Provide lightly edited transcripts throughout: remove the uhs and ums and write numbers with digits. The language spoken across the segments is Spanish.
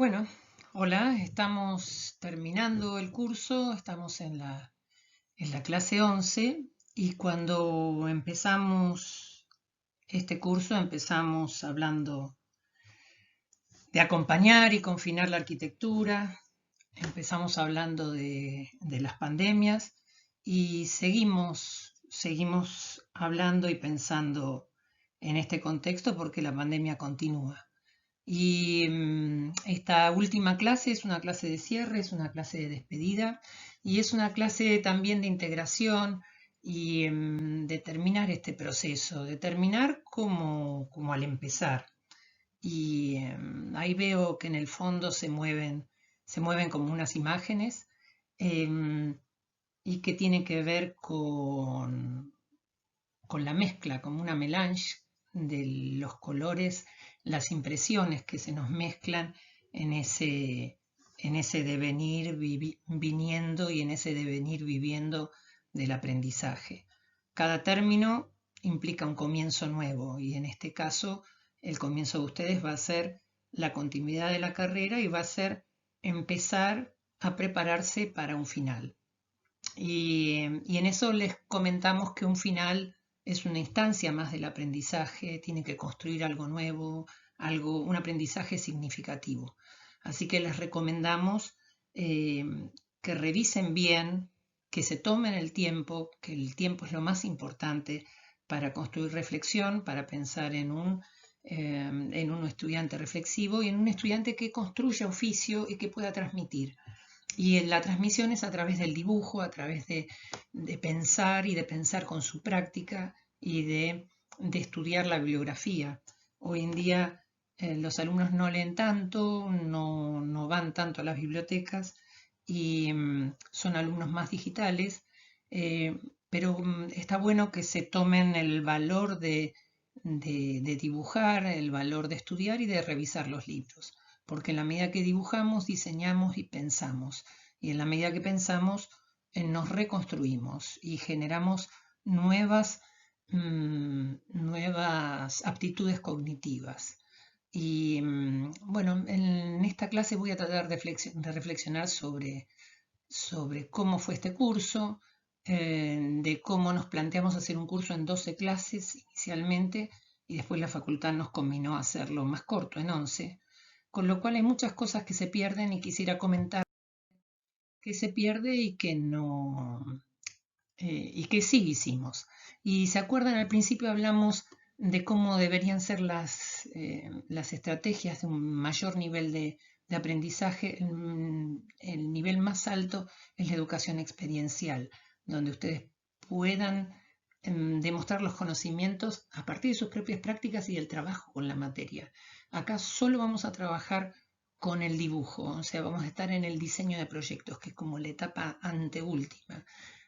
Bueno, hola, estamos terminando el curso, estamos en la clase 11 y cuando empezamos este curso empezamos hablando de acompañar y confinar la arquitectura, empezamos hablando de las pandemias y seguimos hablando y pensando en este contexto porque la pandemia continúa. Y esta última clase es una clase de cierre, es una clase de despedida y es una clase también de integración y de terminar este proceso, de terminar como al empezar. Y ahí veo que en el fondo se mueven como unas imágenes em, y que tiene que ver con la mezcla, como una melange de los colores, las impresiones que se nos mezclan en ese devenir viniendo y en ese devenir viviendo del aprendizaje. Cada término implica un comienzo nuevo y en este caso el comienzo de ustedes va a ser la continuidad de la carrera y va a ser empezar a prepararse para un final. Y en eso les comentamos que un final es una instancia más del aprendizaje, tiene que construir algo nuevo, un aprendizaje significativo. Así que les recomendamos eh, que revisen bien, que se tomen el tiempo, que el tiempo es lo más importante para construir reflexión, para pensar en un estudiante reflexivo y en un estudiante que construya oficio y que pueda transmitir. Y la transmisión es a través del dibujo, a través de pensar y de pensar con su práctica y de estudiar la bibliografía. Hoy en día los alumnos no leen tanto, no van tanto a las bibliotecas y son alumnos más digitales, eh, pero está bueno que se tomen el valor de dibujar, el valor de estudiar y de revisar los libros porque en la medida que dibujamos, diseñamos y pensamos, y en la medida que pensamos, nos reconstruimos y generamos nuevas aptitudes cognitivas. Y bueno, en esta clase voy a tratar de reflexionar sobre cómo fue este curso, de cómo nos planteamos hacer un curso en 12 clases inicialmente y después la facultad nos combinó a hacerlo más corto, en 11, con lo cual hay muchas cosas que se pierden y quisiera comentar que se pierde y que no, y que sí hicimos. Y se acuerdan, al principio hablamos de cómo deberían ser las estrategias de un mayor nivel de aprendizaje. El nivel más alto es la educación experiencial, donde ustedes puedan demostrar los conocimientos a partir de sus propias prácticas y del trabajo con la materia. Acá solo vamos a trabajar con el dibujo, o sea, vamos a estar en el diseño de proyectos, que es como la etapa anteúltima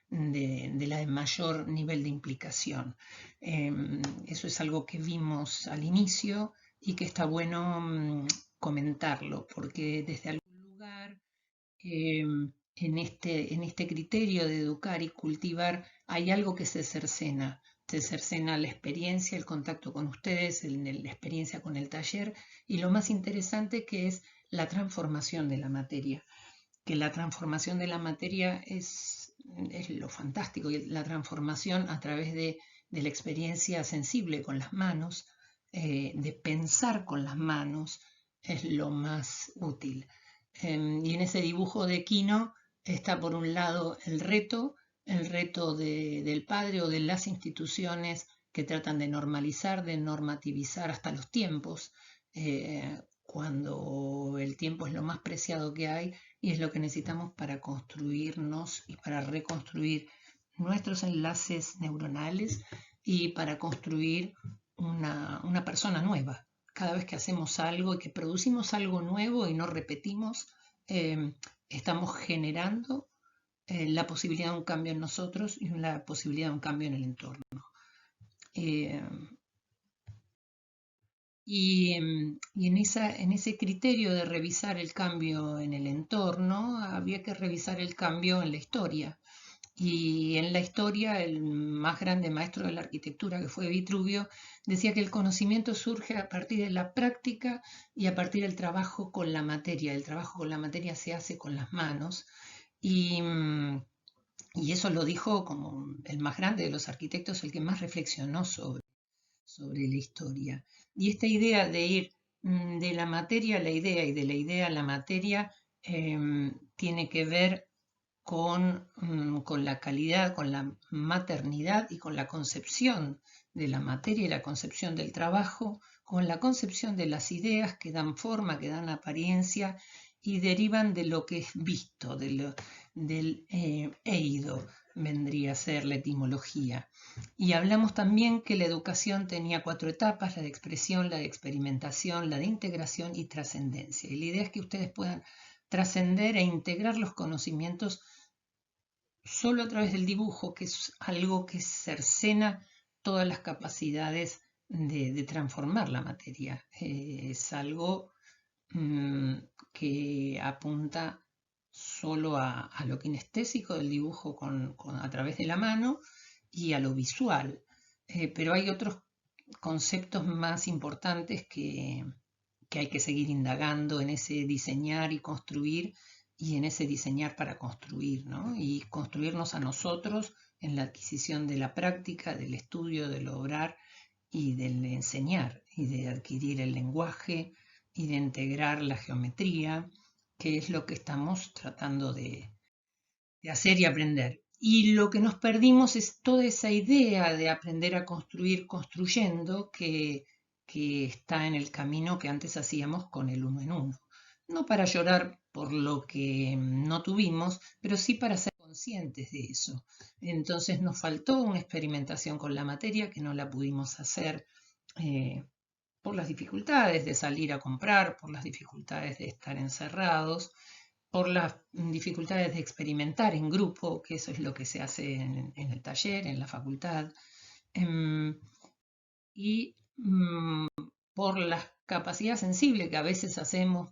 de la de mayor nivel de implicación. Eso es algo que vimos al inicio y que está bueno comentarlo, porque desde algún lugar en este criterio de educar y cultivar hay algo que se cercena la experiencia, el contacto con ustedes, la experiencia con el taller y lo más interesante que es la transformación de la materia, que la transformación de la materia es lo fantástico, y la transformación a través de la experiencia sensible con las manos, de pensar con las manos, es lo más útil. Y en ese dibujo de Quino está por un lado el reto del padre o de las instituciones que tratan de normalizar, de normativizar hasta los tiempos, cuando el tiempo es lo más preciado que hay y es lo que necesitamos para construirnos y para reconstruir nuestros enlaces neuronales y para construir una persona nueva. Cada vez que hacemos algo y que producimos algo nuevo y no repetimos, estamos generando la posibilidad de un cambio en nosotros y la posibilidad de un cambio en el entorno. Eh, y en ese criterio de revisar el cambio en el entorno, había que revisar el cambio en la historia. Y en la historia, el más grande maestro de la arquitectura, que fue Vitruvio, decía que el conocimiento surge a partir de la práctica y a partir del trabajo con la materia. El trabajo con la materia se hace con las manos. Y, y eso lo dijo como el más grande de los arquitectos, el que más reflexionó sobre la historia. Y esta idea de ir de la materia a la idea y de la idea a la materia tiene que ver con la calidad, con la maternidad y con la concepción de la materia y la concepción del trabajo, con la concepción de las ideas que dan forma, que dan apariencia y derivan de lo que es visto, del eido, vendría a ser la etimología. Y hablamos también que la educación tenía 4 etapas: la de expresión, la de experimentación, la de integración y trascendencia. Y la idea es que ustedes puedan trascender e integrar los conocimientos solo a través del dibujo, que es algo que cercena todas las capacidades de transformar la materia. Es algo que apunta solo a lo kinestésico del dibujo a través de la mano y a lo visual. Pero hay otros conceptos más importantes que hay que seguir indagando en ese diseñar y construir y en ese diseñar para construir, ¿no? Y construirnos a nosotros en la adquisición de la práctica, del estudio, del obrar y del enseñar y de adquirir el lenguaje y de integrar la geometría, que es lo que estamos tratando de hacer y aprender. Y lo que nos perdimos es toda esa idea de aprender a construir construyendo que está en el camino que antes hacíamos con el uno en uno. No para llorar por lo que no tuvimos, pero sí para ser conscientes de eso. Entonces nos faltó una experimentación con la materia que no la pudimos hacer por las dificultades de salir a comprar, por las dificultades de estar encerrados, por las dificultades de experimentar en grupo, que eso es lo que se hace en el taller, en la facultad, y por la capacidad sensible que a veces hacemos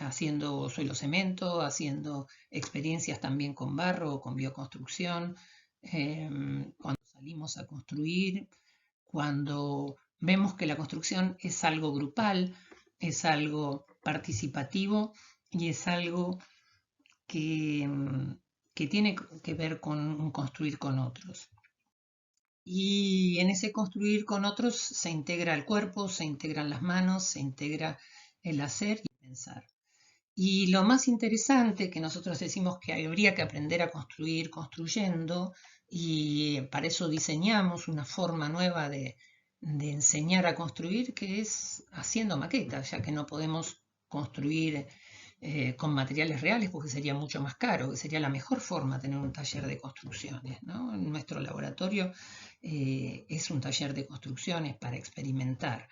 haciendo suelo cemento, haciendo experiencias también con barro o con bioconstrucción, cuando salimos a construir, cuando vemos que la construcción es algo grupal, es algo participativo y es algo que, que tiene que ver con construir con otros. Y en ese construir con otros se integra el cuerpo, se integran las manos, se integra el hacer y el pensar. Y lo más interesante que nosotros decimos que habría que aprender a construir construyendo, y para eso diseñamos una forma nueva de enseñar a construir, que es haciendo maquetas, ya que no podemos construir con materiales reales porque sería mucho más caro, que sería la mejor forma tener un taller de construcciones, ¿no? Nuestro laboratorio es un taller de construcciones para experimentar.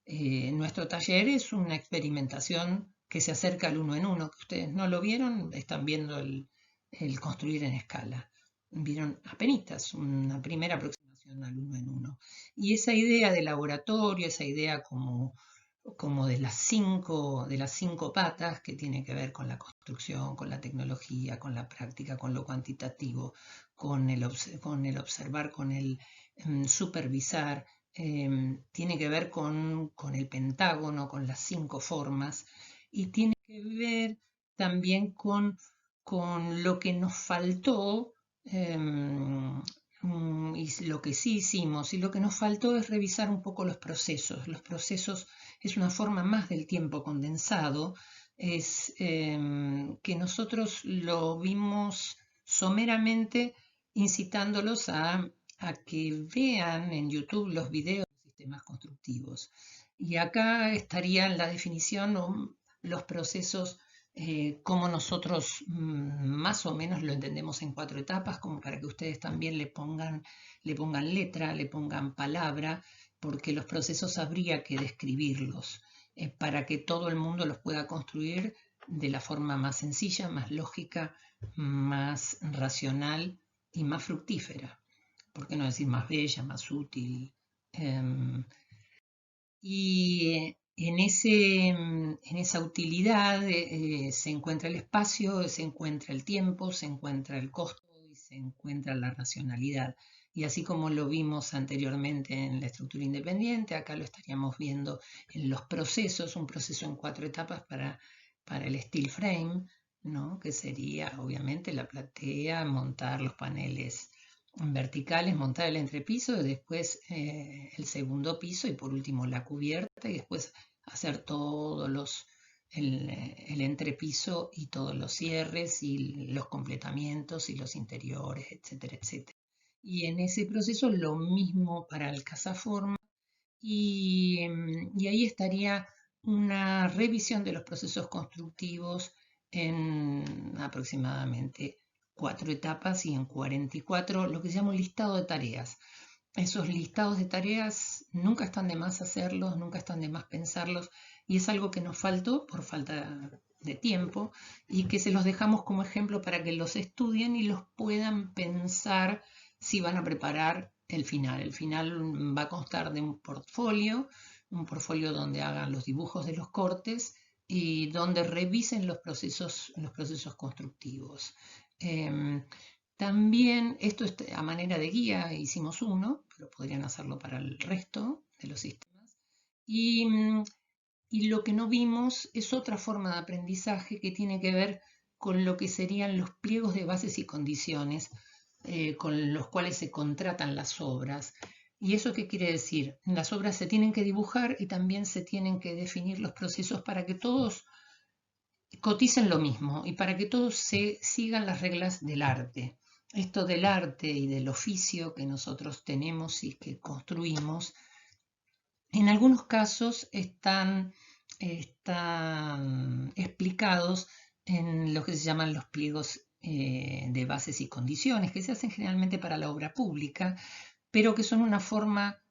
Nuestro taller es una experimentación que se acerca al uno en uno, que ustedes no lo vieron, están viendo el construir en escala. Vieron apenas una primera aproximación al uno en uno. Y esa idea de laboratorio, esa idea como de las cinco patas que tiene que ver con la construcción, con la tecnología, con la práctica, con lo cuantitativo, con el observar, con el supervisar, tiene que ver con el pentágono, con las 5 formas, y tiene que ver también con lo que nos faltó y lo que sí hicimos. Y lo que nos faltó es revisar un poco los procesos. Los procesos es una forma más del tiempo condensado, es que nosotros lo vimos someramente incitándolos a que vean en YouTube los videos de sistemas constructivos. Y acá estaría en la definición los procesos, como nosotros más o menos lo entendemos en 4 etapas, como para que ustedes también le pongan letra, le pongan palabra, porque los procesos habría que describirlos para que todo el mundo los pueda construir de la forma más sencilla, más lógica, más racional y más fructífera. ¿Por qué no decir más bella, más útil? Y en esa utilidad se encuentra el espacio, se encuentra el tiempo, se encuentra el costo y se encuentra la racionalidad. Y así como lo vimos anteriormente en la estructura independiente, acá lo estaríamos viendo en los procesos, un proceso en 4 etapas para el steel frame, ¿no? Que sería obviamente la platea, montar los paneles verticales, montar el entrepiso, después el segundo piso y por último la cubierta y después hacer todos el entrepiso y todos los cierres y los completamientos y los interiores, etcétera, etcétera. Y en ese proceso lo mismo para el casaforma y ahí estaría una revisión de los procesos constructivos en aproximadamente 4 etapas y en 44 lo que se llama un listado de tareas. Esos listados de tareas nunca están de más hacerlos, nunca están de más pensarlos y es algo que nos faltó por falta de tiempo y que se los dejamos como ejemplo para que los estudien y los puedan pensar si van a preparar el final. El final va a constar de un portfolio donde hagan los dibujos de los cortes y donde revisen los procesos constructivos. También, esto es a manera de guía, hicimos uno, pero podrían hacerlo para el resto de los sistemas. Y lo que no vimos es otra forma de aprendizaje que tiene que ver con lo que serían los pliegos de bases y condiciones con los cuales se contratan las obras. ¿Y eso qué quiere decir? Las obras se tienen que dibujar y también se tienen que definir los procesos para que todos coticen lo mismo y para que todos se sigan las reglas del arte. Esto del arte y del oficio que nosotros tenemos y que construimos, en algunos casos están explicados en lo que se llaman los pliegos de bases y condiciones, que se hacen generalmente para la obra pública, pero que son una forma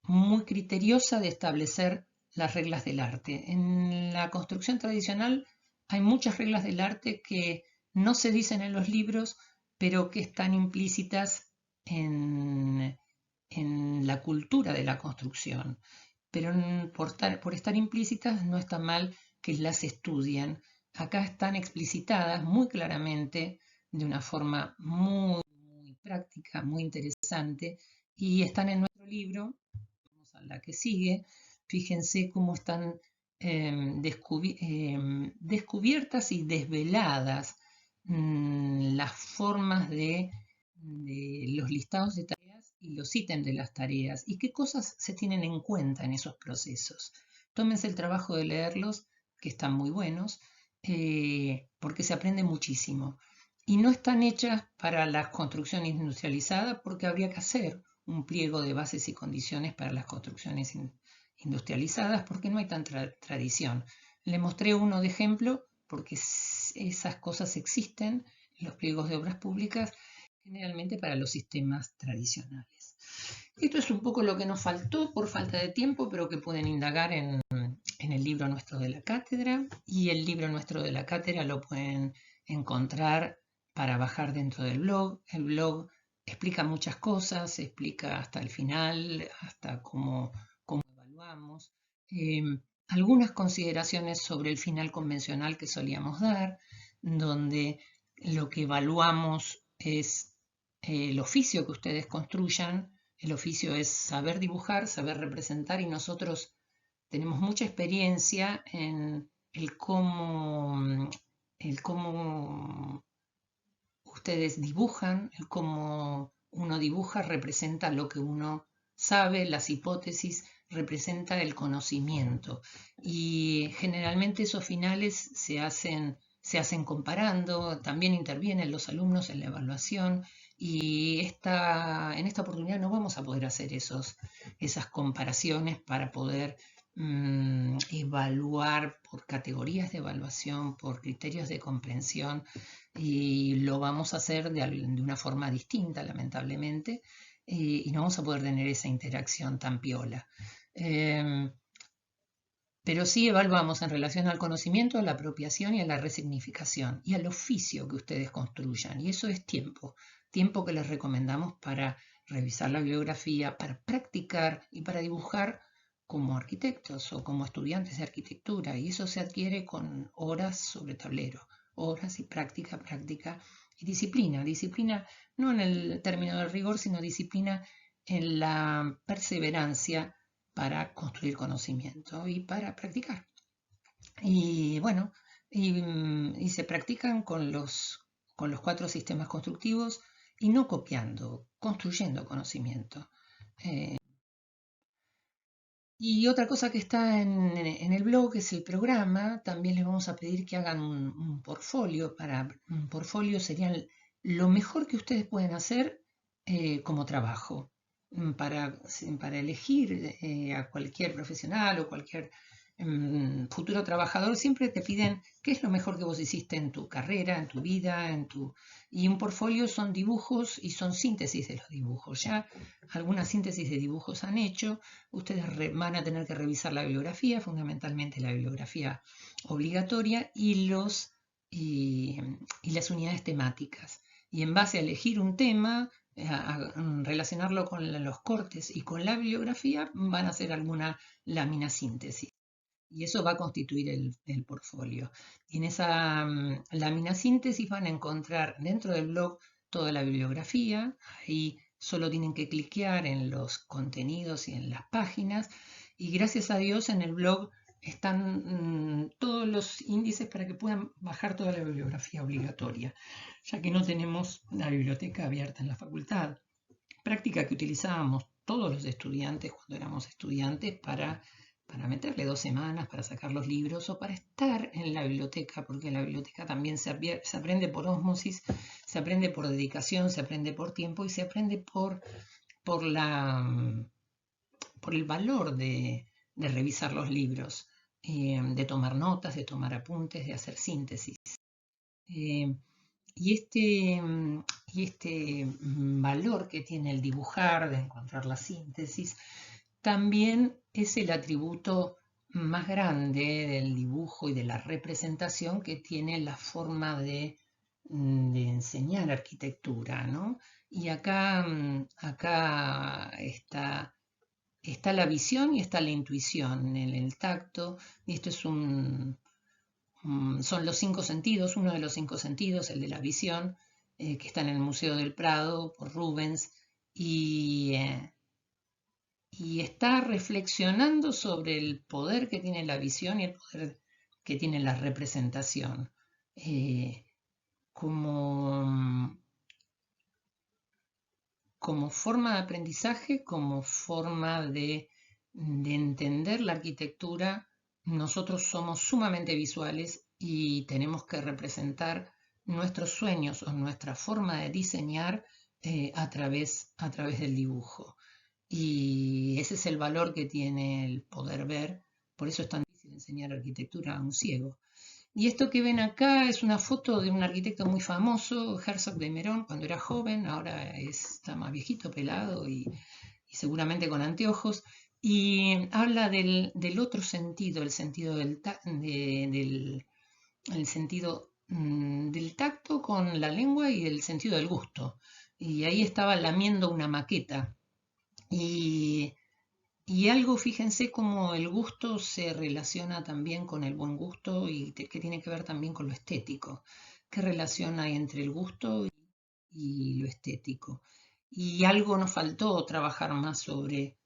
muy criteriosa de establecer las reglas del arte. En la construcción tradicional hay muchas reglas del arte que no se dicen en los libros, pero que están implícitas en la cultura de la construcción. Pero por estar implícitas no está mal que las estudien. Acá están explicitadas muy claramente, de una forma muy práctica, muy interesante, y están en nuestro libro. Vamos a la que sigue. Fíjense cómo están descubiertas y desveladas las formas de los listados de tareas y los ítems de las tareas y qué cosas se tienen en cuenta en esos procesos. Tómense el trabajo de leerlos, que están muy buenos, porque se aprende muchísimo. Y no están hechas para la construcción industrializada porque habría que hacer un pliego de bases y condiciones para las construcciones industrializadas porque no hay tanta tradición. Le mostré uno de ejemplo porque esas cosas existen en los pliegos de obras públicas generalmente para los sistemas tradicionales. Esto es un poco lo que nos faltó por falta de tiempo, pero que pueden indagar en el libro nuestro de la cátedra, y el libro nuestro de la cátedra lo pueden encontrar para bajar dentro del blog. El blog explica muchas cosas, explica hasta el final, hasta cómo evaluamos, algunas consideraciones sobre el final convencional que solíamos dar, donde lo que evaluamos es el oficio que ustedes construyan. El oficio es saber dibujar, saber representar, y nosotros tenemos mucha experiencia en el cómo ustedes dibujan, el cómo uno dibuja representa lo que uno sabe, las hipótesis, representa el conocimiento. Y generalmente esos finales se hacen comparando, también intervienen los alumnos en la evaluación y en esta oportunidad no vamos a poder hacer esas comparaciones para poder evaluar por categorías de evaluación, por criterios de comprensión, y lo vamos a hacer de una forma distinta, lamentablemente, y no vamos a poder tener esa interacción tan piola. Pero sí evaluamos en relación al conocimiento, a la apropiación y a la resignificación y al oficio que ustedes construyan. Y eso es tiempo que les recomendamos para revisar la bibliografía, para practicar y para dibujar como arquitectos o como estudiantes de arquitectura. Y eso se adquiere con horas sobre tablero, horas y práctica, Y disciplina, disciplina no en el término del rigor, sino disciplina en la perseverancia para construir conocimiento y para practicar. Y bueno, y se practican con los 4 sistemas constructivos y no copiando, construyendo conocimiento. Y otra cosa que está en el blog es el programa. También les vamos a pedir que hagan un portfolio. Un portfolio sería lo mejor que ustedes pueden hacer como trabajo. Para elegir a cualquier profesional o cualquier futuro trabajador, siempre te piden qué es lo mejor que vos hiciste en tu carrera, en tu vida, y un portfolio son dibujos y son síntesis de los dibujos. Ya algunas síntesis de dibujos han hecho. Ustedes van a tener que revisar la bibliografía, fundamentalmente la bibliografía obligatoria y las unidades temáticas. Y en base a elegir un tema, a relacionarlo con los cortes y con la bibliografía, van a hacer alguna lámina síntesis. Y eso va a constituir el portfolio. Y en esa lámina síntesis van a encontrar dentro del blog toda la bibliografía. Ahí solo tienen que cliquear en los contenidos y en las páginas. Y gracias a Dios en el blog están todos los índices para que puedan bajar toda la bibliografía obligatoria, ya que no tenemos la biblioteca abierta en la facultad. Práctica que utilizábamos todos los estudiantes cuando éramos estudiantes para meterle 2 semanas, para sacar los libros o para estar en la biblioteca, porque en la biblioteca también se aprende por ósmosis, se aprende por dedicación, se aprende por tiempo y se aprende por el valor de revisar los libros, de tomar notas, de tomar apuntes, de hacer síntesis. Y este valor que tiene el dibujar, de encontrar la síntesis, también es el atributo más grande del dibujo y de la representación que tiene la forma de enseñar arquitectura, ¿no? Y acá está la visión y está la intuición en el tacto. Y esto es son los 5 sentidos, uno de los 5 sentidos, el de la visión, que está en el Museo del Prado por Rubens, y está reflexionando sobre el poder que tiene la visión y el poder que tiene la representación. Como forma de aprendizaje, como forma de entender la arquitectura, nosotros somos sumamente visuales y tenemos que representar nuestros sueños o nuestra forma de diseñar a través del dibujo. Y ese es el valor que tiene el poder ver. Por eso es tan difícil enseñar arquitectura a un ciego. Y esto que ven acá es una foto de un arquitecto muy famoso, Herzog de Merón, cuando era joven. Ahora está más viejito, pelado y seguramente con anteojos. Y habla del otro sentido, el sentido el sentido del tacto con la lengua y el sentido del gusto. Y ahí estaba lamiendo una maqueta. Y algo, fíjense cómo el gusto se relaciona también con el buen gusto y que tiene que ver también con lo estético. ¿Qué relación hay entre el gusto y lo estético? Y algo nos faltó trabajar más sobre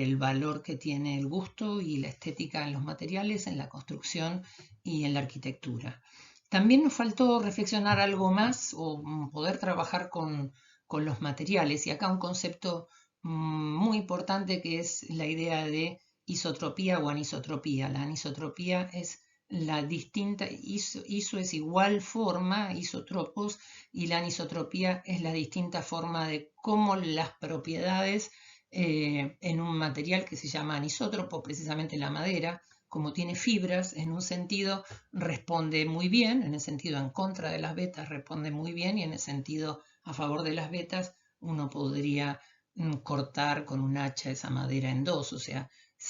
el valor que tiene el gusto y la estética en los materiales, en la construcción y en la arquitectura. También nos faltó reflexionar algo más o poder trabajar con los materiales. Y acá un concepto muy importante que es la idea de isotropía o anisotropía. La anisotropía es la distinta, iso es igual forma, isotropos, y la anisotropía es la distinta forma de cómo las propiedades en un material que se llama anisótropo, precisamente la madera, como tiene fibras, en un sentido responde muy bien, en el sentido en contra de las vetas responde muy bien, y en el sentido a favor de las vetas uno podría cortar con un hacha esa madera en dos, o sea,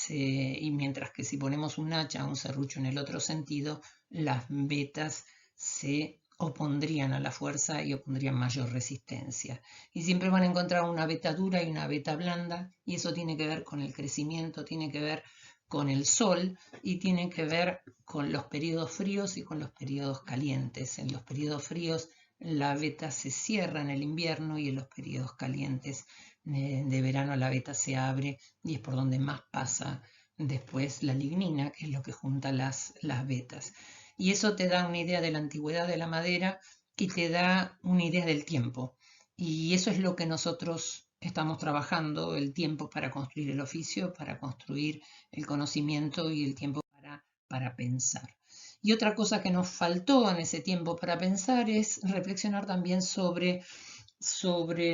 y mientras que si ponemos un hacha, un serrucho en el otro sentido, las vetas se opondrían a la fuerza y opondrían mayor resistencia. Y siempre van a encontrar una veta dura y una veta blanda, y eso tiene que ver con el crecimiento, tiene que ver con el sol y tiene que ver con los periodos fríos y con los periodos calientes. En los periodos fríos la veta se cierra en el invierno y en los periodos calientes de verano la veta se abre y es por donde más pasa después la lignina, que es lo que junta las vetas. Y eso te da una idea de la antigüedad de la madera y te da una idea del tiempo. Y eso es lo que nosotros estamos trabajando, el tiempo para construir el oficio, para construir el conocimiento y el tiempo para pensar. Y otra cosa que nos faltó en ese tiempo para pensar es reflexionar también sobre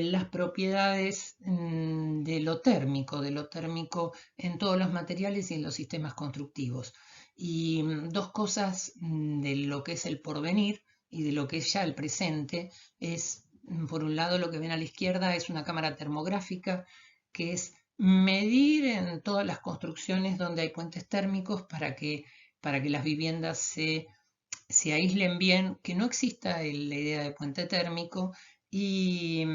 las propiedades de lo térmico en todos los materiales y en los sistemas constructivos. Y dos cosas de lo que es el porvenir y de lo que es ya el presente es, por un lado, lo que ven a la izquierda es una cámara termográfica, que es medir en todas las construcciones donde hay puentes térmicos para que las viviendas se aíslen bien, que no exista la idea de puente térmico y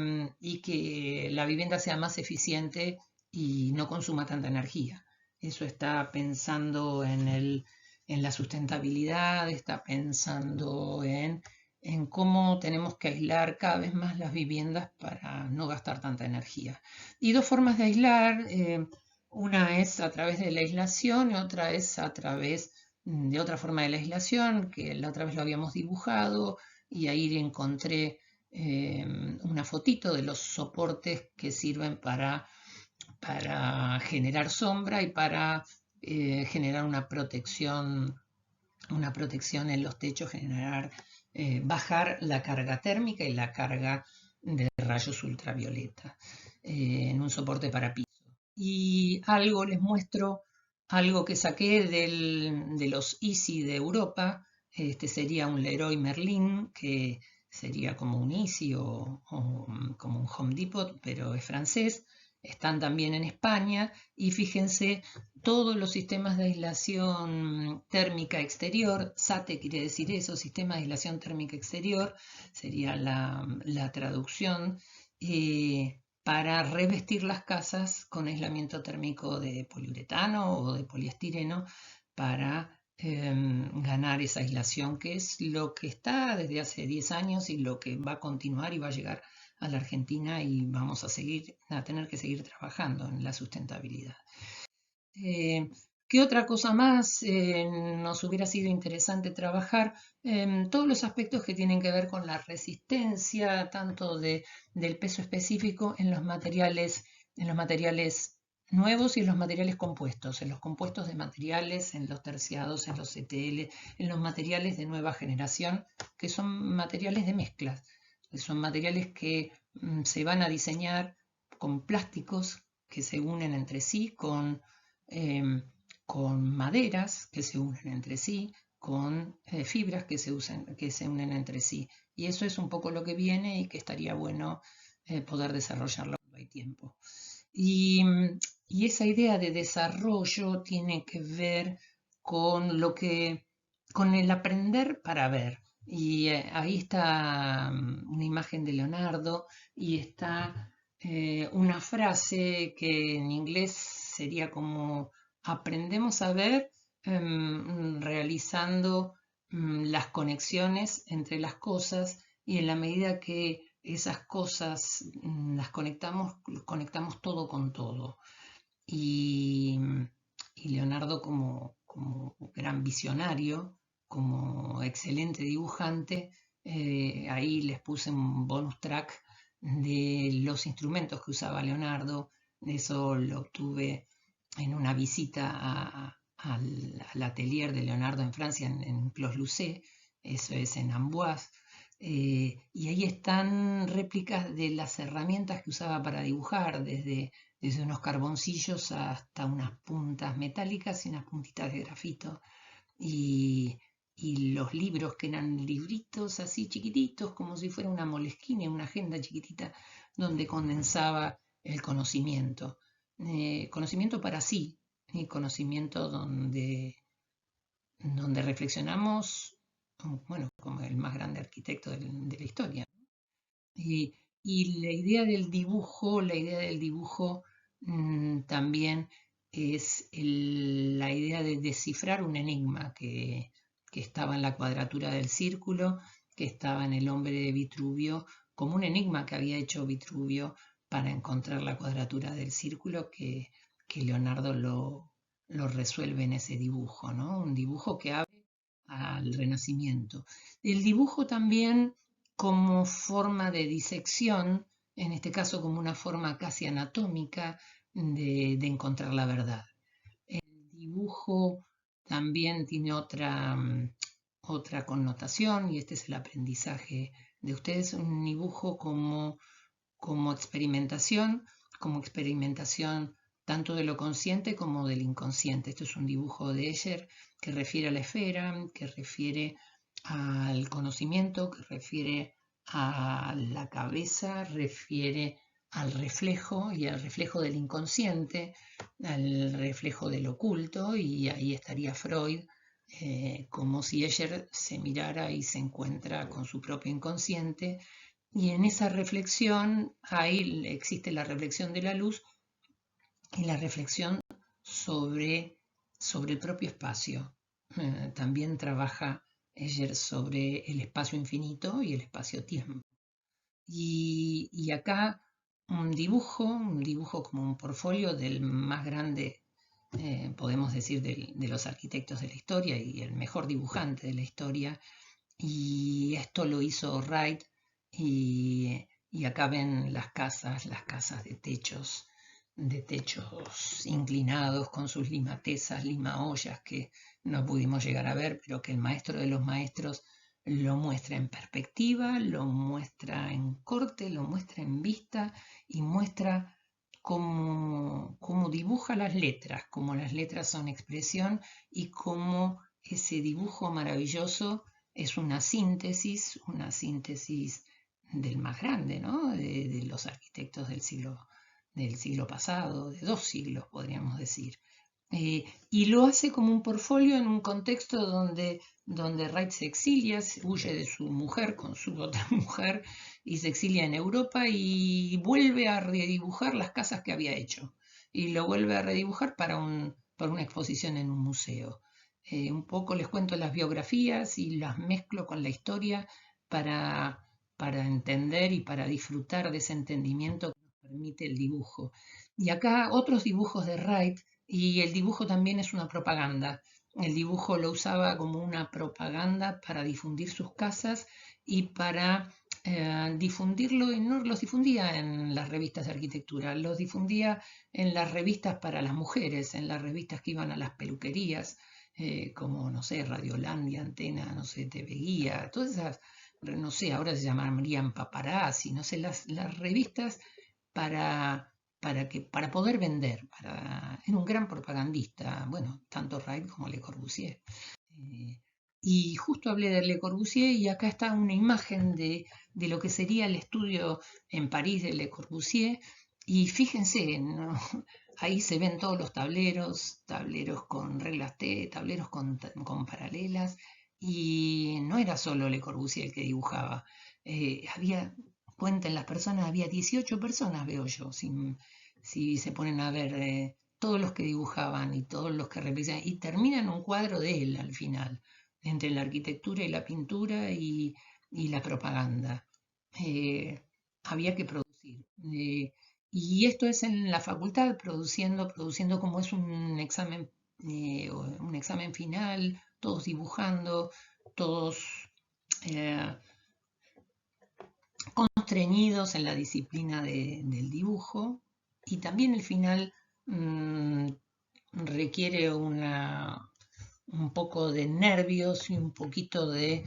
que la vivienda sea más eficiente y no consuma tanta energía. Eso está pensando en la sustentabilidad, está pensando en cómo tenemos que aislar cada vez más las viviendas para no gastar tanta energía. Y dos formas de aislar, una es a través de la aislación y otra es a través de otra forma de la aislación, que la otra vez lo habíamos dibujado y ahí encontré una fotito de los soportes que sirven para generar sombra y para generar una protección en los techos, bajar la carga térmica y la carga de rayos ultravioleta en un soporte para piso. Y les muestro algo que saqué de los Easy de Europa. Este sería un Leroy Merlin, que sería como un Easy o como un Home Depot, pero es francés. Están también en España y fíjense todos los sistemas de aislación térmica exterior. SATE quiere decir eso, sistema de aislación térmica exterior, sería la traducción. Para revestir las casas con aislamiento térmico de poliuretano o de poliestireno para ganar esa aislación, que es lo que está desde hace 10 años y lo que va a continuar y va a llegar a la Argentina y vamos a tener que seguir trabajando en la sustentabilidad. ¿Qué otra cosa más nos hubiera sido interesante trabajar? Todos los aspectos que tienen que ver con la resistencia, tanto del peso específico en los materiales nuevos y en los materiales compuestos, en los compuestos de materiales, en los terciados, en los CTL, en los materiales de nueva generación, que son materiales de mezclas, que son materiales que se van a diseñar con plásticos que se unen entre sí, con maderas que se unen entre sí, con fibras que se unen entre sí. Y eso es un poco lo que viene y que estaría bueno poder desarrollarlo cuando hay tiempo. Y esa idea de desarrollo tiene que ver con con el aprender para ver. Y ahí está una imagen de Leonardo y está una frase que en inglés sería como aprendemos a ver realizando las conexiones entre las cosas y en la medida que esas cosas las conectamos todo con todo. Y, y Leonardo como gran visionario, como excelente dibujante, ahí les puse un bonus track de los instrumentos que usaba Leonardo. Eso lo obtuve en una visita al atelier de Leonardo en Francia, en Clos-Lucé, eso es en Amboise, y ahí están réplicas de las herramientas que usaba para dibujar, desde unos carboncillos hasta unas puntas metálicas y unas puntitas de grafito. Y, y los libros que eran libritos así chiquititos, como si fuera una Moleskine, una agenda chiquitita, donde condensaba el conocimiento. Conocimiento para sí, y conocimiento donde reflexionamos, bueno, como el más grande arquitecto de la historia. Y la idea del dibujo también es la idea de descifrar un enigma que estaba en la cuadratura del círculo que estaba en El hombre de Vitruvio, como un enigma que había hecho Vitruvio para encontrar la cuadratura del círculo que Leonardo lo resuelve en ese dibujo, ¿no? Un dibujo que abre al Renacimiento. El dibujo también como forma de disección, en este caso como una forma casi anatómica de encontrar la verdad. El dibujo también tiene otra connotación, y este es el aprendizaje de ustedes, un dibujo como experimentación tanto de lo consciente como del inconsciente. Esto es un dibujo de Escher que refiere a la esfera, que refiere al conocimiento, que refiere a la cabeza, refiere al reflejo y al reflejo del inconsciente, al reflejo del oculto, y ahí estaría Freud, como si Escher se mirara y se encuentra con su propio inconsciente, y en esa reflexión ahí existe la reflexión de la luz y la reflexión sobre el propio espacio. También trabaja Escher sobre el espacio infinito y el espacio-tiempo. Y acá un dibujo como un portfolio del más grande, podemos decir, de los arquitectos de la historia y el mejor dibujante de la historia. Y esto lo hizo Wright, y acá ven las casas de techos inclinados con sus limatesas, limaollas que no pudimos llegar a ver, pero que el maestro de los maestros lo muestra en perspectiva, lo muestra en corte, lo muestra en vista y muestra cómo dibuja las letras, cómo las letras son expresión y cómo ese dibujo maravilloso es una síntesis del más grande, ¿no? De los arquitectos del siglo pasado, de 2 siglos podríamos decir. Y lo hace como un portfolio en un contexto donde Wright se exilia, huye de su mujer con su otra mujer y se exilia en Europa y vuelve a redibujar las casas que había hecho. Y lo vuelve a redibujar para una exposición en un museo. Un poco les cuento las biografías y las mezclo con la historia para entender y para disfrutar de ese entendimiento que nos permite el dibujo. Y acá otros dibujos de Wright, y el dibujo también es una propaganda. El dibujo lo usaba como una propaganda para difundir sus casas y para difundirlo, y no los difundía en las revistas de arquitectura, los difundía en las revistas para las mujeres, en las revistas que iban a las peluquerías, como, no sé, Radiolandia, Antena, no sé, TV Guía, todas esas, no sé, ahora se llamarían paparazzi, no sé, las revistas para poder vender. Era un gran propagandista, bueno, tanto Wright como Le Corbusier. Eh, y justo hablé de Le Corbusier y acá está una imagen de lo que sería el estudio en París de Le Corbusier. Y fíjense, ¿no? Ahí se ven todos los tableros con reglas T, tableros con paralelas, y no era solo Le Corbusier el que dibujaba. Cuenten las personas, había 18 personas, veo yo, si se ponen a ver todos los que dibujaban y todos los que representan, y terminan un cuadro de él al final, entre la arquitectura y la pintura y la propaganda. Había que producir. Y esto es en la facultad, produciendo como es un examen final, todos dibujando, todos eh, constreñidos en la disciplina del dibujo, y también el final mmm, requiere un poco de nervios y un poquito de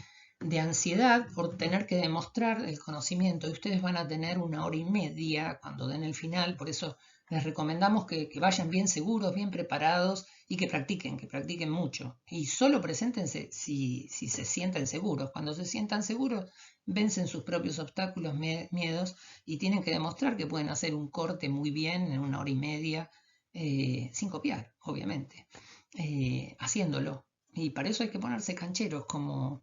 ansiedad por tener que demostrar el conocimiento. Y ustedes van a tener 1 hora y media cuando den el final, por eso les recomendamos que vayan bien seguros, bien preparados y que practiquen mucho. Y solo preséntense si se sienten seguros. Cuando se sientan seguros, vencen sus propios obstáculos, miedos, y tienen que demostrar que pueden hacer un corte muy bien en 1 hora y media, sin copiar, obviamente, haciéndolo. Y para eso hay que ponerse cancheros, como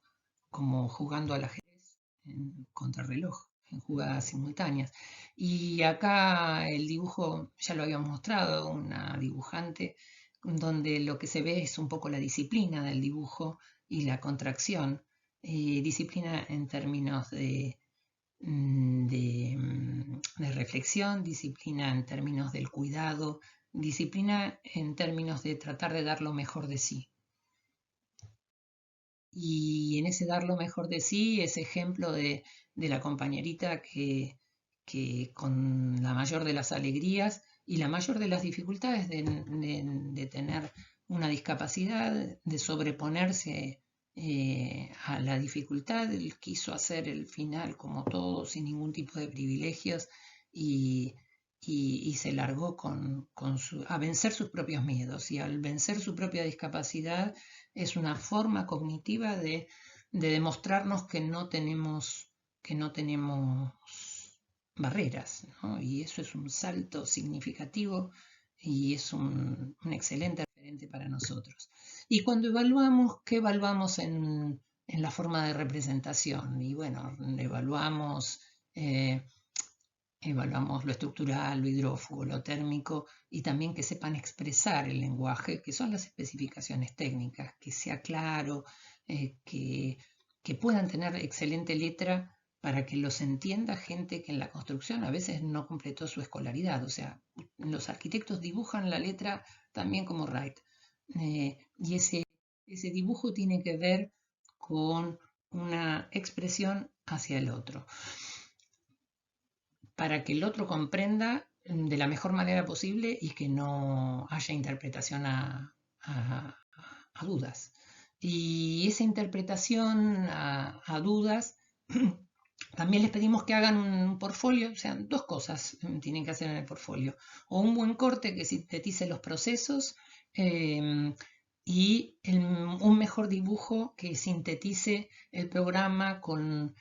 jugando al ajedrez en contrarreloj, en jugadas simultáneas. Y acá el dibujo, ya lo habíamos mostrado, una dibujante, donde lo que se ve es un poco la disciplina del dibujo y la contracción. disciplina en términos de reflexión, disciplina en términos del cuidado, disciplina en términos de tratar de dar lo mejor de sí. Y en ese dar lo mejor de sí, ese ejemplo de la compañerita que con la mayor de las alegrías y la mayor de las dificultades de tener una discapacidad, de sobreponerse a la dificultad, él quiso hacer el final como todo, sin ningún tipo de privilegios y se largó a vencer sus propios miedos. Y al vencer su propia discapacidad es una forma cognitiva de demostrarnos que no tenemos barreras, ¿no? Y eso es un salto significativo y es un excelente referente para nosotros. Y cuando evaluamos, ¿qué evaluamos en la forma de representación? Y bueno, evaluamos lo estructural, lo hidrófugo, lo térmico y también que sepan expresar el lenguaje, que son las especificaciones técnicas, que sea claro, que puedan tener excelente letra para que los entienda gente que en la construcción a veces no completó su escolaridad. O sea, los arquitectos dibujan la letra también como Wright. Y ese dibujo tiene que ver con una expresión hacia el otro, para que el otro comprenda de la mejor manera posible y que no haya interpretación a dudas. Y esa interpretación a dudas, también les pedimos que hagan un portfolio, o sea, dos cosas tienen que hacer en el portfolio. O un buen corte que sintetice los procesos y un mejor dibujo que sintetice el programa con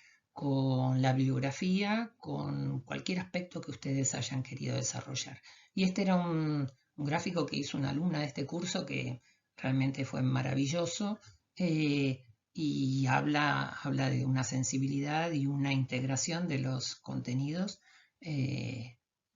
la bibliografía, con cualquier aspecto que ustedes hayan querido desarrollar. Y este era un gráfico que hizo una alumna de este curso que realmente fue maravilloso y habla de una sensibilidad y una integración de los contenidos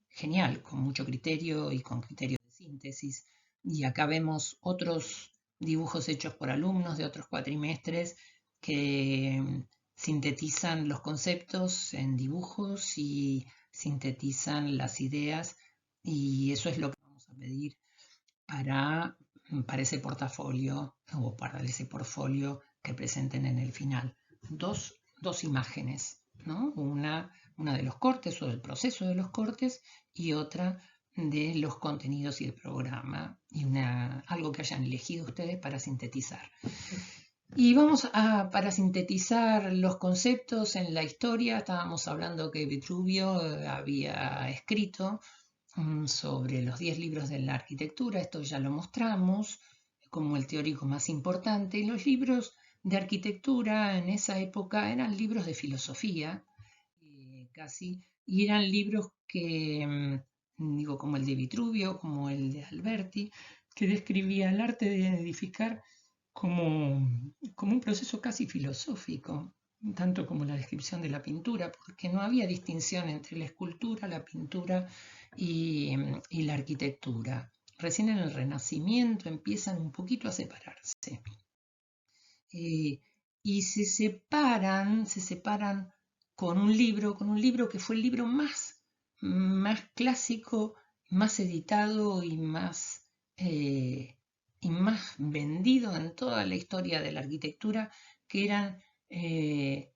genial, con mucho criterio y con criterio de síntesis. Y acá vemos otros dibujos hechos por alumnos de otros cuatrimestres que sintetizan los conceptos en dibujos y sintetizan las ideas, y eso es lo que vamos a pedir para ese portafolio o para ese portfolio que presenten en el final. Dos imágenes, ¿no? Una de los cortes o del proceso de los cortes y otra de los contenidos y el programa, y algo que hayan elegido ustedes para sintetizar. Y para sintetizar los conceptos en la historia, estábamos hablando que Vitruvio había escrito sobre los 10 libros de la arquitectura, esto ya lo mostramos como el teórico más importante. Y los libros de arquitectura en esa época eran libros de filosofía, casi, y eran libros que, digo, como el de Vitruvio, como el de Alberti, que describía el arte de edificar como un proceso casi filosófico, tanto como la descripción de la pintura, porque no había distinción entre la escultura, la pintura y la arquitectura. Recién en el Renacimiento empiezan un poquito a separarse. Y se separan con un libro que fue el libro más clásico, más editado y más vendido en toda la historia de la arquitectura, que eran el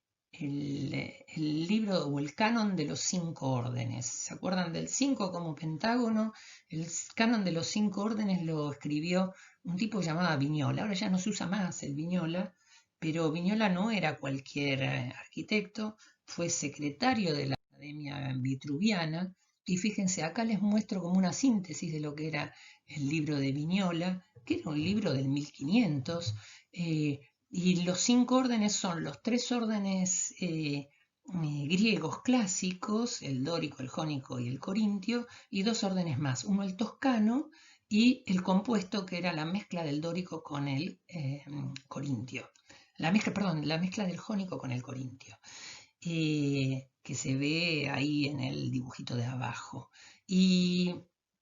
libro o el canon de los 5 órdenes. ¿Se acuerdan del 5 como pentágono? El canon de los 5 órdenes lo escribió un tipo llamado Vignola. Ahora ya no se usa más el Vignola, pero Vignola no era cualquier arquitecto, fue secretario de la Academia Vitruviana. Y fíjense, acá les muestro como una síntesis de lo que era el libro de Vignola, que era un libro del 1500, y los 5 órdenes son los 3 órdenes griegos clásicos, el dórico, el jónico y el corintio, y 2 órdenes más, uno el toscano y el compuesto, que era la mezcla del dórico con el corintio. La mezcla del jónico con el corintio, que se ve ahí en el dibujito de abajo. Y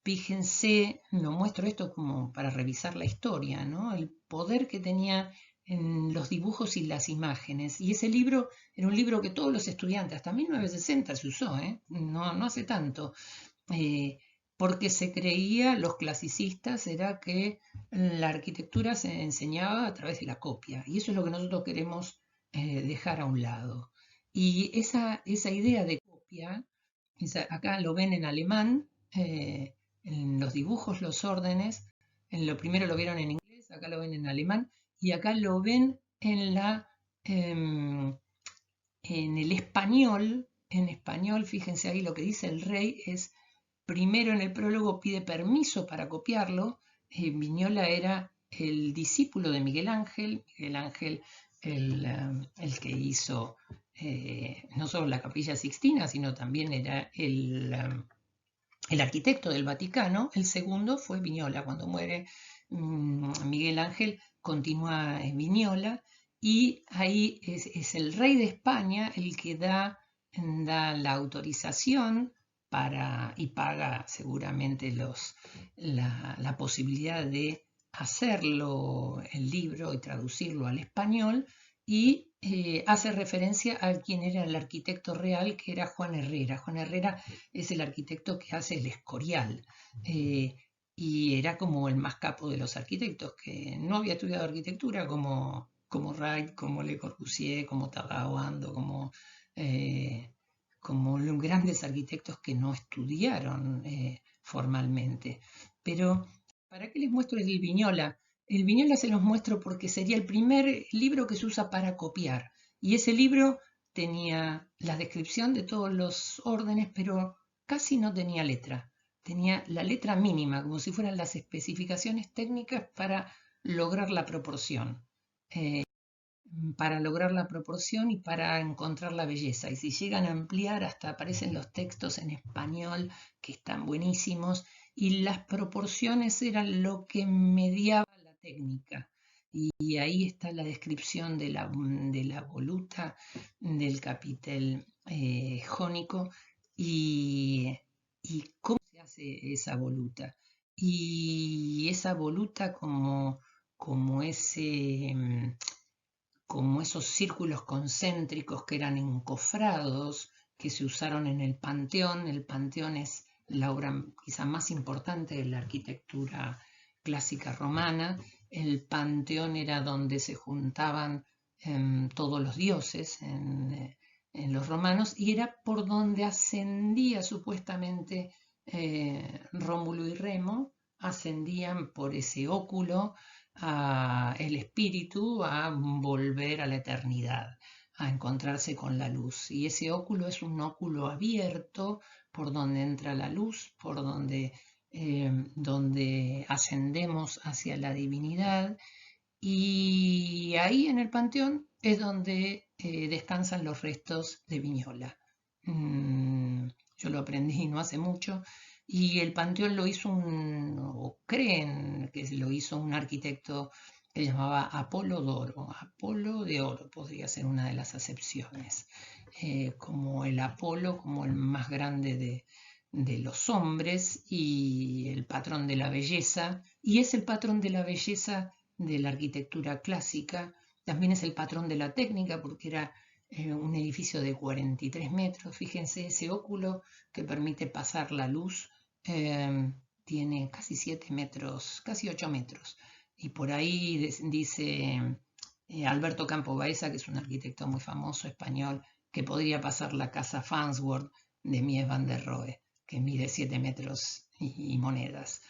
fíjense, lo muestro esto como para revisar la historia, ¿no? El poder que tenía en los dibujos y las imágenes. Y ese libro era un libro que todos los estudiantes, hasta 1960 se usó, no hace tanto, porque se creía, los clasicistas, era que la arquitectura se enseñaba a través de la copia. Y eso es lo que nosotros queremos dejar a un lado. Y esa idea de copia, acá lo ven en alemán, en los dibujos, los órdenes, en lo primero lo vieron en inglés, acá lo ven en alemán, y acá lo ven em, en el español. En español, fíjense ahí lo que dice el rey es, primero en el prólogo pide permiso para copiarlo. Viñola era el discípulo de Miguel Ángel el que hizo no solo la Capilla Sixtina, sino también era el arquitecto del Vaticano. El segundo fue Viñola. Cuando muere Miguel Ángel, continúa en Viñola, y ahí es el rey de España el que da la autorización y paga seguramente la posibilidad de hacerlo el libro y traducirlo al español, y hace referencia a quien era el arquitecto real, que era Juan Herrera. Juan Herrera es el arquitecto que hace el Escorial, y era como el más capo de los arquitectos, que no había estudiado arquitectura como Wright, como Le Corbusier, como Tadao Ando, como grandes arquitectos que no estudiaron formalmente. Pero, ¿para qué les muestro el Viñola? El Viñola se los muestro porque sería el primer libro que se usa para copiar. Y ese libro tenía la descripción de todos los órdenes, pero casi no tenía letra. Tenía la letra mínima, como si fueran las especificaciones técnicas lograr la proporción. Eh, para lograr la proporción y para encontrar la belleza. Y si llegan a ampliar, hasta aparecen los textos en español que están buenísimos, y las proporciones eran lo que mediaba la técnica. Y ahí está la descripción de la voluta, del capitel jónico, y cómo se hace esa voluta. Y esa voluta como esos círculos concéntricos que eran encofrados, que se usaron en el Panteón. El Panteón es la obra quizá más importante de la arquitectura clásica romana. El Panteón era donde se juntaban todos los dioses en los romanos, y era por donde ascendía supuestamente Rómulo y Remo, ascendían por ese óculo el espíritu a volver a la eternidad, a encontrarse con la luz. Y ese óculo es un óculo abierto por donde entra la luz, por donde ascendemos hacia la divinidad. Y ahí en el Panteón es donde descansan los restos de Viñola. Yo lo aprendí no hace mucho, y el Panteón lo hizo o creen que lo hizo un arquitecto que se llamaba Apolo d'Oro. Apolo de Oro podría ser una de las acepciones, como el Apolo, como el más grande de los hombres y el patrón de la belleza, y es el patrón de la belleza de la arquitectura clásica. También es el patrón de la técnica, porque era un edificio de 43 metros. Fíjense, ese óculo que permite pasar la luz tiene casi 7 metros, casi 8 metros. Y por ahí dice Alberto Campo Baeza, que es un arquitecto muy famoso español, que podría pasar la casa Farnsworth de Mies van der Rohe, que mide 7 metros y monedas.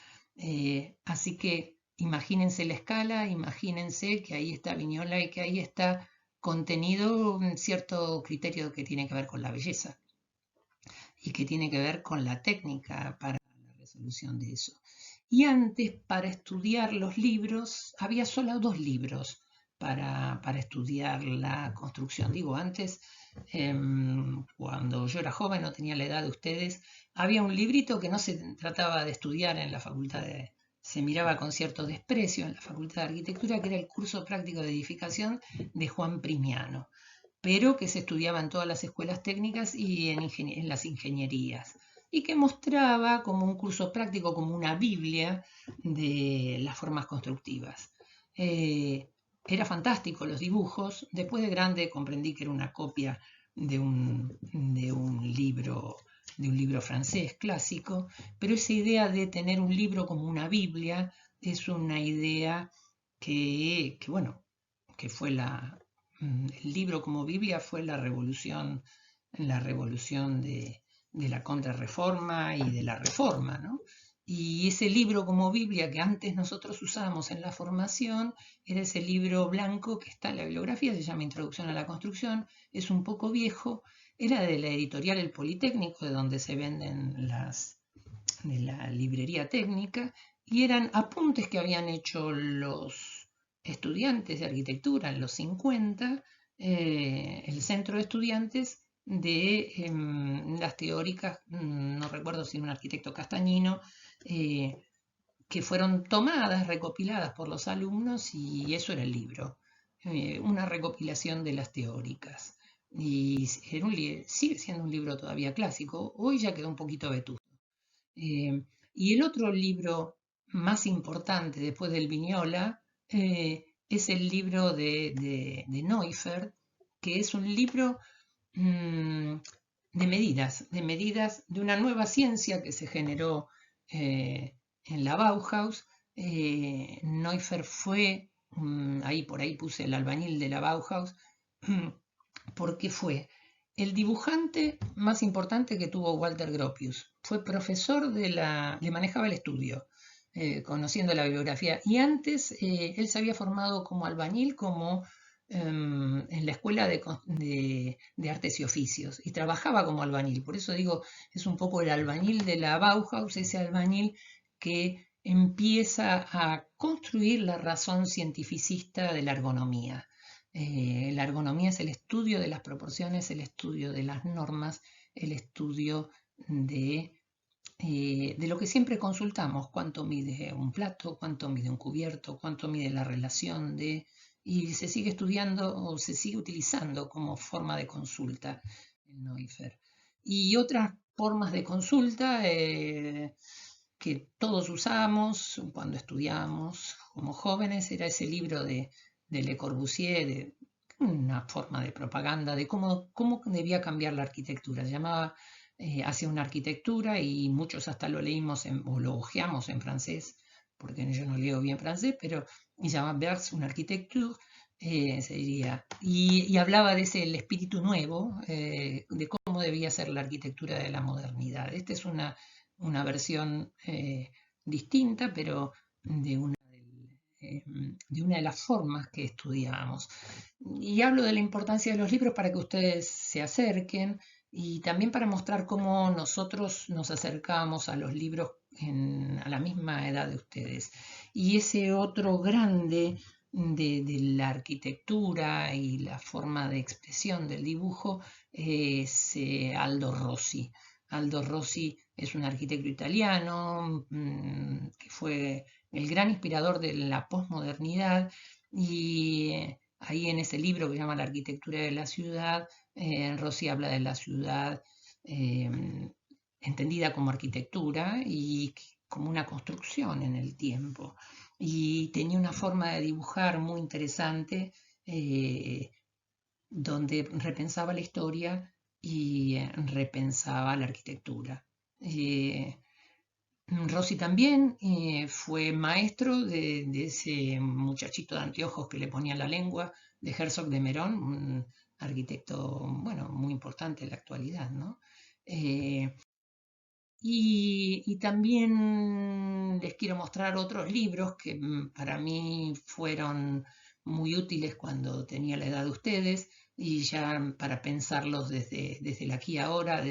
Así que imagínense la escala, imagínense que ahí está Viñola y que ahí está contenido un cierto criterio que tiene que ver con la belleza y que tiene que ver con la técnica para la resolución de eso. Y antes, para estudiar los libros, había solo 2 libros para estudiar la construcción. Digo, antes, cuando yo era joven, no tenía la edad de ustedes, había un librito que no se trataba de estudiar en la facultad se miraba con cierto desprecio en la Facultad de Arquitectura, que era el curso práctico de edificación de Juan Primiano, pero que se estudiaba en todas las escuelas técnicas y en las ingenierías, y que mostraba como un curso práctico, como una Biblia de las formas constructivas. era fantástico los dibujos. Después de grande comprendí que era una copia de un libro francés clásico, pero esa idea de tener un libro como una Biblia es una idea bueno, que fue el libro como Biblia fue la revolución de la Contrarreforma y de la Reforma, ¿no? Y ese libro como Biblia que antes nosotros usábamos en la formación era ese libro blanco que está en la bibliografía, se llama Introducción a la Construcción, es un poco viejo, era de la editorial El Politécnico, de donde se venden de la librería técnica, y eran apuntes que habían hecho los estudiantes de arquitectura en los 50, el centro de estudiantes de las teóricas, no recuerdo si un arquitecto castañino, que fueron tomadas, recopiladas por los alumnos y eso era el libro, una recopilación de las teóricas. Y sigue siendo un libro todavía clásico, hoy ya quedó un poquito vetusto. Y el otro libro más importante después del Viñola es el libro de Neufeld, que es un libro mm, de medidas de una nueva ciencia que se generó en la Bauhaus. Neufeld fue, ahí por ahí puse el albañil de la Bauhaus, porque fue el dibujante más importante que tuvo Walter Gropius. Fue profesor le manejaba el estudio, conociendo la bibliografía. Y antes él se había formado como albañil, en la escuela de artes y oficios, y trabajaba como albañil. Por eso digo, es un poco el albañil de la Bauhaus, ese albañil que empieza a construir la razón cientificista de la ergonomía. La ergonomía es el estudio de las proporciones, el estudio de las normas, el estudio de lo que siempre consultamos, cuánto mide un plato, cuánto mide un cubierto, cuánto mide la relación y se sigue estudiando o se sigue utilizando como forma de consulta el Neufeld. Y otras formas de consulta que todos usamos cuando estudiamos como jóvenes era ese libro de Le Corbusier, una forma de propaganda de cómo debía cambiar la arquitectura. Se llamaba Hacia una arquitectura y muchos hasta lo leímos o lo hojeamos en francés, porque yo no leo bien francés, pero se llama Vers une architecture, se diría, y hablaba de el espíritu nuevo, de cómo debía ser la arquitectura de la modernidad. Esta es una versión distinta, pero de de una de las formas que estudiamos. Y hablo de la importancia de los libros para que ustedes se acerquen y también para mostrar cómo nosotros nos acercamos a los libros a la misma edad de ustedes. Y ese otro grande de la arquitectura y la forma de expresión del dibujo es Aldo Rossi. Aldo Rossi es un arquitecto italiano que fue el gran inspirador de la posmodernidad y ahí en ese libro que se llama La arquitectura de la ciudad, Rossi habla de la ciudad eh, entendida como arquitectura y como una construcción en el tiempo. Y tenía una forma de dibujar muy interesante donde repensaba la historia y repensaba la arquitectura. Rossi también fue maestro de ese muchachito de anteojos que le ponía la lengua, de Herzog de Merón, un arquitecto, bueno, muy importante en la actualidad, ¿no? Y también les quiero mostrar otros libros que para mí fueron muy útiles cuando tenía la edad de ustedes y ya para pensarlos desde el aquí y ahora,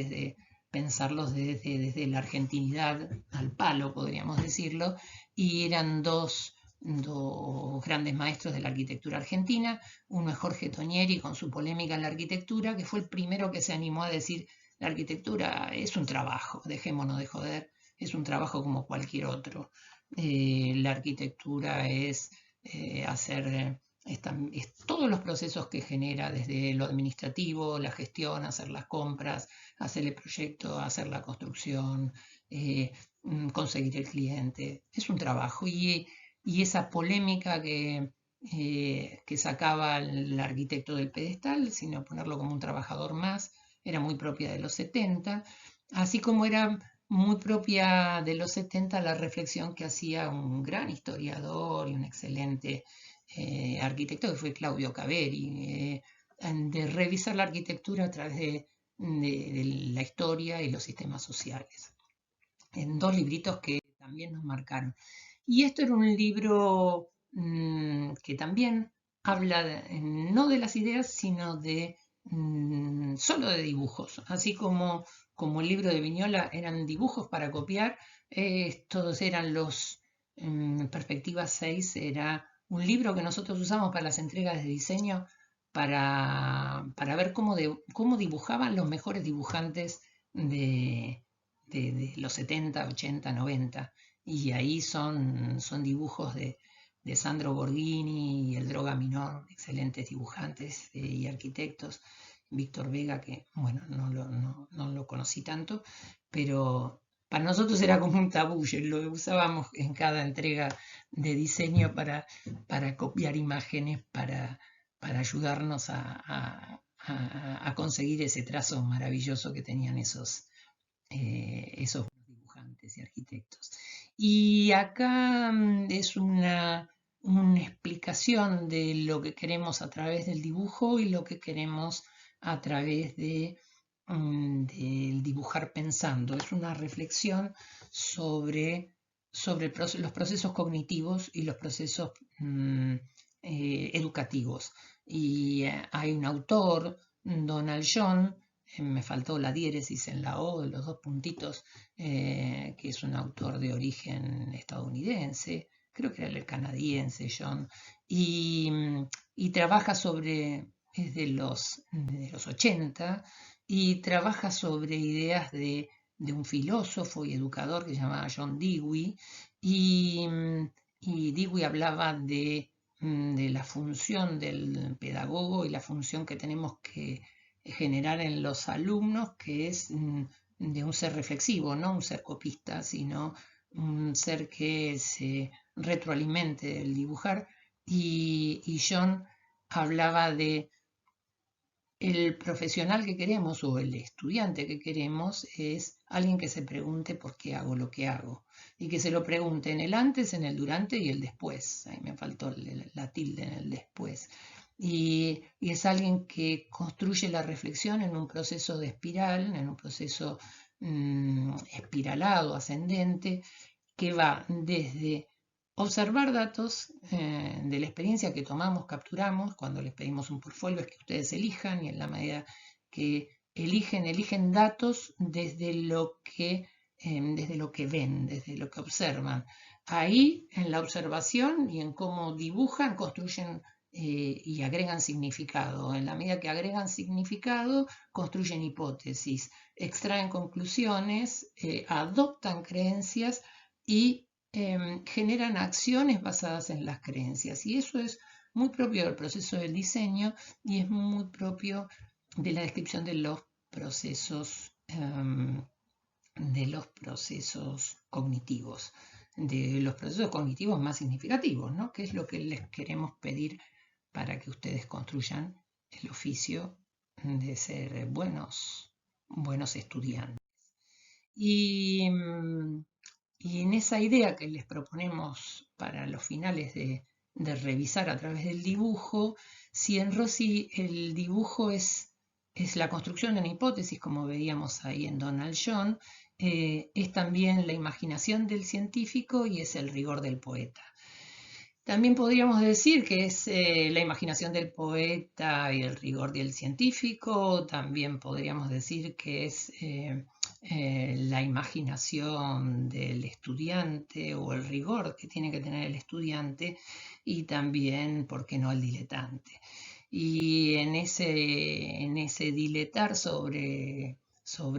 pensarlos desde la argentinidad al palo, podríamos decirlo, y eran dos grandes maestros de la arquitectura argentina. Uno es Jorge Tonieri con su polémica en la arquitectura, que fue el primero que se animó a decir la arquitectura es un trabajo, dejémonos de joder, es un trabajo como cualquier otro. La arquitectura es hacer todos los procesos que genera, desde lo administrativo, la gestión, hacer las compras, hacer el proyecto, hacer la construcción, conseguir el cliente. Es un trabajo y esa polémica que sacaba al arquitecto del pedestal, sino ponerlo como un trabajador más, era muy propia de los 70, así como era muy propia de los 70 la reflexión que hacía un gran historiador y un excelente arquitecto que fue Claudio Caveri, de revisar la arquitectura a través de la historia y los sistemas sociales, en dos libritos que también nos marcaron. Y esto era un libro que también habla no de las ideas, sino de solo de dibujos, así como el libro de Viñola eran dibujos para copiar, todos eran los Perspectiva 6, era un libro que nosotros usamos para las entregas de diseño para ver cómo dibujaban los mejores dibujantes de los 70, 80, 90. Y ahí son dibujos de Sandro Borghini y el Droga Minor, excelentes dibujantes y arquitectos. Víctor Vega, que bueno, no lo conocí tanto, pero para nosotros era como un tabú, lo usábamos en cada entrega de diseño para copiar imágenes, para ayudarnos a conseguir ese trazo maravilloso que tenían esos dibujantes y arquitectos. Y acá es una explicación de lo que queremos a través del dibujo y lo que queremos a través del dibujar pensando. Es una reflexión sobre los procesos cognitivos y los procesos educativos. Y hay un autor, Donald John, me faltó la diéresis en la O, los dos puntitos, que es un autor de origen estadounidense, creo que era el canadiense, John, y trabaja es de los 80, y trabaja sobre ideas de un filósofo y educador que se llamaba John Dewey, y Dewey hablaba de la función del pedagogo y la función que tenemos que generar en los alumnos, que es de un ser reflexivo, no un ser copista, sino un ser que se retroalimente del dibujar. Y John hablaba de el profesional que queremos o el estudiante que queremos es alguien que se pregunte por qué hago lo que hago y que se lo pregunte en el antes, en el durante y el después. Ahí me faltó la tilde en el después. Y es alguien que construye la reflexión en un proceso de espiral, en un proceso espiralado, ascendente, que va desde observar datos de la experiencia que tomamos, capturamos, cuando les pedimos un portfolio es que ustedes elijan, y en la medida que eligen datos desde lo que ven, desde lo que observan. Ahí, en la observación y en cómo dibujan, construyen y agregan significado. En la medida que agregan significado, construyen hipótesis, extraen conclusiones, adoptan creencias y generan acciones basadas en las creencias. Y eso es muy propio del proceso del diseño y es muy propio de la descripción de los procesos cognitivos, de los procesos cognitivos más significativos, ¿no? Que es lo que les queremos pedir para que ustedes construyan el oficio de ser buenos estudiantes. Y en esa idea que les proponemos para los finales de revisar a través del dibujo, si en Rossi el dibujo es la construcción de una hipótesis, como veíamos ahí en Donald John, es también la imaginación del científico y es el rigor del poeta. También podríamos decir que es la imaginación del poeta y el rigor del científico. También podríamos decir que es la imaginación del estudiante o el rigor que tiene que tener el estudiante y también, ¿por qué no?, el diletante. Y en ese diletar sobre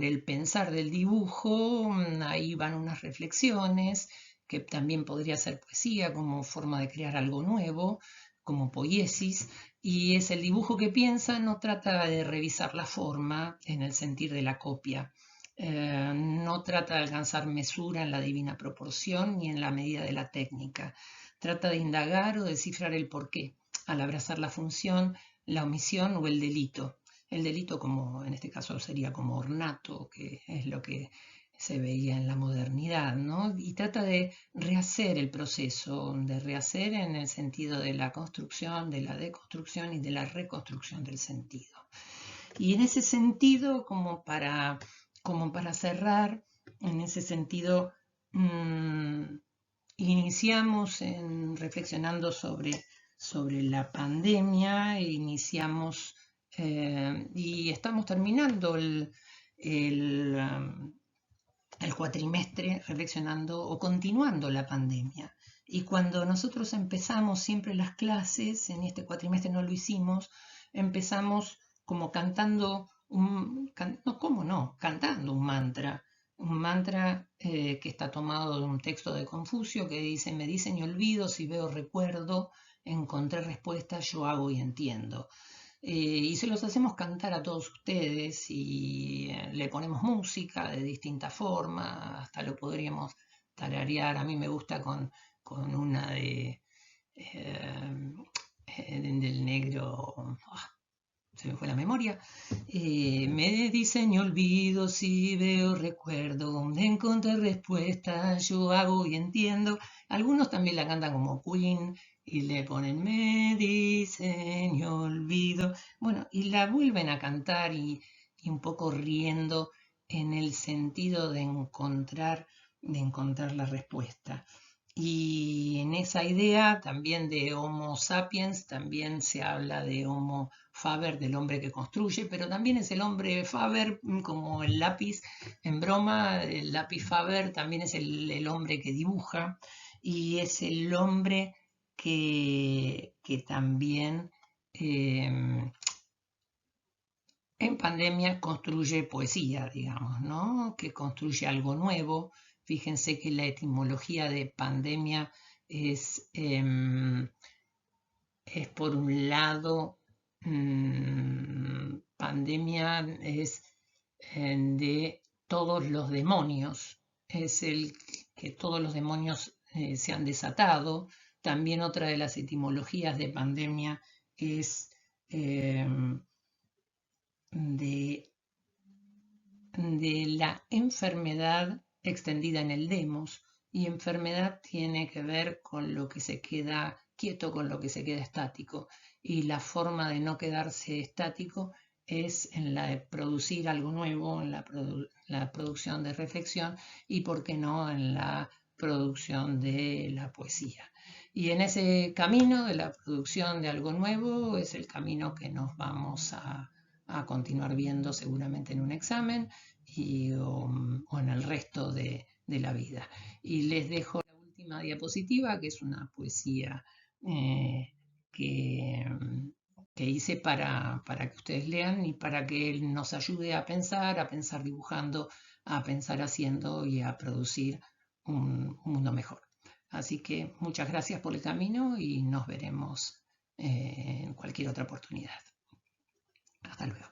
el pensar del dibujo, ahí van unas reflexiones que también podría ser poesía como forma de crear algo nuevo, como poiesis, y es el dibujo que piensa, no trata de revisar la forma en el sentir de la copia, no trata de alcanzar mesura en la divina proporción ni en la medida de la técnica, trata de indagar o descifrar el porqué, al abrazar la función, la omisión o el delito. El delito, como en este caso sería como ornato, que es lo que se veía en la modernidad, ¿no? Y trata de rehacer el proceso, de rehacer en el sentido de la construcción, de la deconstrucción y de la reconstrucción del sentido. Y en ese sentido, como para cerrar, en ese sentido, iniciamos reflexionando sobre la pandemia, iniciamos y estamos terminando el cuatrimestre reflexionando o continuando la pandemia. Y cuando nosotros empezamos siempre las clases, en este cuatrimestre no lo hicimos, empezamos como cantando cantando un mantra que está tomado de un texto de Confucio que dice: me dicen y olvido, si veo recuerdo, encontré respuesta, yo hago y entiendo. Y se los hacemos cantar a todos ustedes y le ponemos música de distinta forma, hasta lo podríamos tararear. A mí me gusta con una del negro, se me fue la memoria. Me dicen y olvido, si veo recuerdo, encontré respuesta, yo hago y entiendo. Algunos también la cantan como Queen y le ponen me dicen y olvido. Bueno, y la vuelven a cantar y un poco riendo en el sentido de encontrar la respuesta. Y en esa idea también de Homo sapiens, también se habla de Homo faber, del hombre que construye, pero también es el hombre faber como el lápiz, en broma, el lápiz faber también es el hombre que dibuja y es el hombre que también en pandemia construye poesía, digamos, ¿no? Que construye algo nuevo. Fíjense que la etimología de pandemia es por un lado, pandemia es de todos los demonios, es el que todos los demonios se han desatado. También otra de las etimologías de pandemia es de la enfermedad extendida en el demos, y enfermedad tiene que ver con lo que se queda quieto, con lo que se queda estático, y la forma de no quedarse estático es en la de producir algo nuevo, en la producción de reflexión y, por qué no, en la producción de la poesía. Y en ese camino de la producción de algo nuevo es el camino que nos vamos a continuar viendo seguramente en un examen o en el resto de la vida. Y les dejo la última diapositiva, que es una poesía que hice para que ustedes lean y para que nos ayude a pensar dibujando, a pensar haciendo y a producir un mundo mejor. Así que muchas gracias por el camino y nos veremos en cualquier otra oportunidad. Hasta luego.